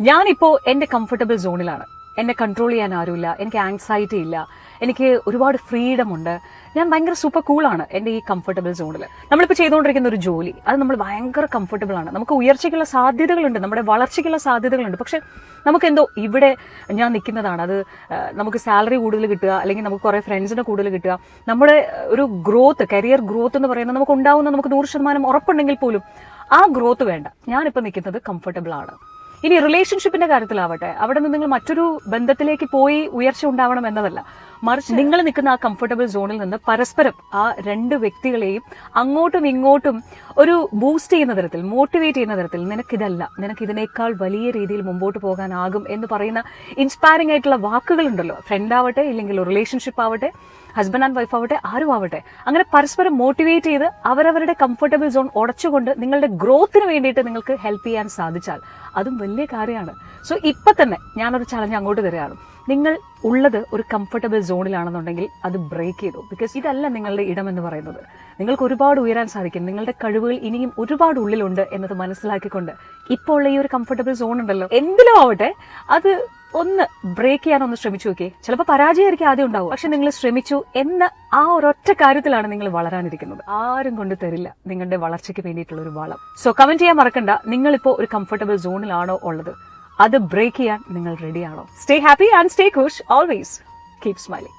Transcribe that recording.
ഞാനിപ്പോ എന്റെ കംഫർട്ടബിൾ സോണിലാണ്. എന്നെ കൺട്രോൾ ചെയ്യാൻ ആരുമില്ല, എനിക്ക് ആങ്സൈറ്റി ഇല്ല, എനിക്ക് ഒരുപാട് ഫ്രീഡം ഉണ്ട്. ഞാൻ ഭയങ്കര സൂപ്പർ കൂളാണ് എന്റെ ഈ കംഫർട്ടബിൾ സോണിൽ. നമ്മളിപ്പോൾ ചെയ്തുകൊണ്ടിരിക്കുന്ന ഒരു ജോലി അത് നമ്മൾ ഭയങ്കര കംഫർട്ടബിൾ ആണ്. നമുക്ക് ഉയർച്ചയ്ക്കുള്ള സാധ്യതകളുണ്ട്, നമ്മുടെ വളർച്ചയ്ക്കുള്ള സാധ്യതകളുണ്ട്. പക്ഷെ നമുക്കെന്തോ ഇവിടെ ഞാൻ നിൽക്കുന്നതാണ്, അത് നമുക്ക് സാലറി കൂടുതൽ കിട്ടുക, അല്ലെങ്കിൽ നമുക്ക് കുറെ ഫ്രണ്ട്സിനെ കൂടുതൽ കിട്ടുക, നമ്മുടെ ഒരു ഗ്രോത്ത്, കരിയർ ഗ്രോത്ത് എന്ന് പറയുന്നത് നമുക്ക് ഉണ്ടാവുന്ന നമുക്ക് 100% ഉറപ്പുണ്ടെങ്കിൽ പോലും ആ ഗ്രോത്ത് വേണ്ട. ഞാനിപ്പോൾ നിൽക്കുന്നത് കംഫർട്ടബിൾ ആണ്. ഇനി റിലേഷൻഷിപ്പിന്റെ കാര്യത്തിലാവട്ടെ, അവിടെ നിന്ന് നിങ്ങൾ മറ്റൊരു ബന്ധത്തിലേക്ക് പോയി ഉയർച്ച ഉണ്ടാവണം എന്നതല്ല, മറിച്ച് നിങ്ങൾ നിൽക്കുന്ന ആ കംഫർട്ടബിൾ സോണിൽ നിന്ന് പരസ്പരം ആ രണ്ട് വ്യക്തികളെയും അങ്ങോട്ടും ഇങ്ങോട്ടും ഒരു ബൂസ്റ്റ് ചെയ്യുന്ന തരത്തിൽ, മോട്ടിവേറ്റ് ചെയ്യുന്ന തരത്തിൽ, നിനക്കിതല്ല, നിനക്ക് ഇതിനേക്കാൾ വലിയ രീതിയിൽ മുമ്പോട്ട് പോകാനാകും എന്ന് പറയുന്ന ഇൻസ്പയറിംഗ് ആയിട്ടുള്ള വാക്കുകളുണ്ടല്ലോ. ഫ്രണ്ട് ആവട്ടെ, ഇല്ലെങ്കിൽ റിലേഷൻഷിപ്പ് ആവട്ടെ, ഹസ്ബൻഡ് ആൻഡ് വൈഫ് ആവട്ടെ, ആരും ആവട്ടെ, അങ്ങനെ പരസ്പരം മോട്ടിവേറ്റ് ചെയ്ത് അവരവരുടെ കംഫർട്ടബിൾ സോൺ ഉടച്ചുകൊണ്ട് നിങ്ങളുടെ ഗ്രോത്തിന് വേണ്ടിയിട്ട് നിങ്ങൾക്ക് ഹെൽപ്പ് ചെയ്യാൻ സാധിച്ചാൽ അതും വലിയ കാര്യമാണ്. സോ ഇപ്പൊ തന്നെ ഞാനൊരു ചലഞ്ച് അങ്ങോട്ട് തരികയാണ്. നിങ്ങൾ ഉള്ളത് ഒരു കംഫർട്ടബിൾ സോണിലാണെന്നുണ്ടെങ്കിൽ അത് ബ്രേക്ക് ചെയ്തു. ബിക്കോസ് ഇതല്ല നിങ്ങളുടെ ഇടം എന്ന് പറയുന്നത്. നിങ്ങൾക്ക് ഒരുപാട് ഉയരാൻ സാധിക്കും, നിങ്ങളുടെ കഴിവുകൾ ഇനിയും ഒരുപാട് ഉള്ളിലുണ്ട് എന്നത് മനസ്സിലാക്കിക്കൊണ്ട് ഇപ്പോൾ ഉള്ള ഈ ഒരു കംഫർട്ടബിൾ സോൺ ഉണ്ടല്ലോ, എന്തിലും ആവട്ടെ അത് ഒന്ന് ബ്രേക്ക് ചെയ്യാനൊന്ന് ശ്രമിച്ചു നോക്കിയേ. ചിലപ്പോൾ പരാജയമായിരിക്കും ആദ്യം ഉണ്ടാവും, പക്ഷെ നിങ്ങൾ ശ്രമിച്ചു എന്ന ആ ഒരൊറ്റ കാര്യത്തിലാണ് നിങ്ങൾ വളരാനിരിക്കുന്നത്. ആരും കൊണ്ട് തരില്ല നിങ്ങളുടെ വളർച്ചയ്ക്ക് വേണ്ടിയിട്ടുള്ള ഒരു വളം. സോ കമന്റ് ചെയ്യാൻ മറക്കണ്ട, നിങ്ങളിപ്പോ ഒരു കംഫർട്ടബിൾ സോണിലാണോ ഉള്ളത്, അത് ബ്രേക്ക് ചെയ്യാൻ നിങ്ങൾ റെഡിയാണോ? സ്റ്റേ ഹാപ്പി ആൻഡ് സ്റ്റേ ഖുഷ്, ഓൾവേസ് കീപ് സ്മൈലിംഗ്.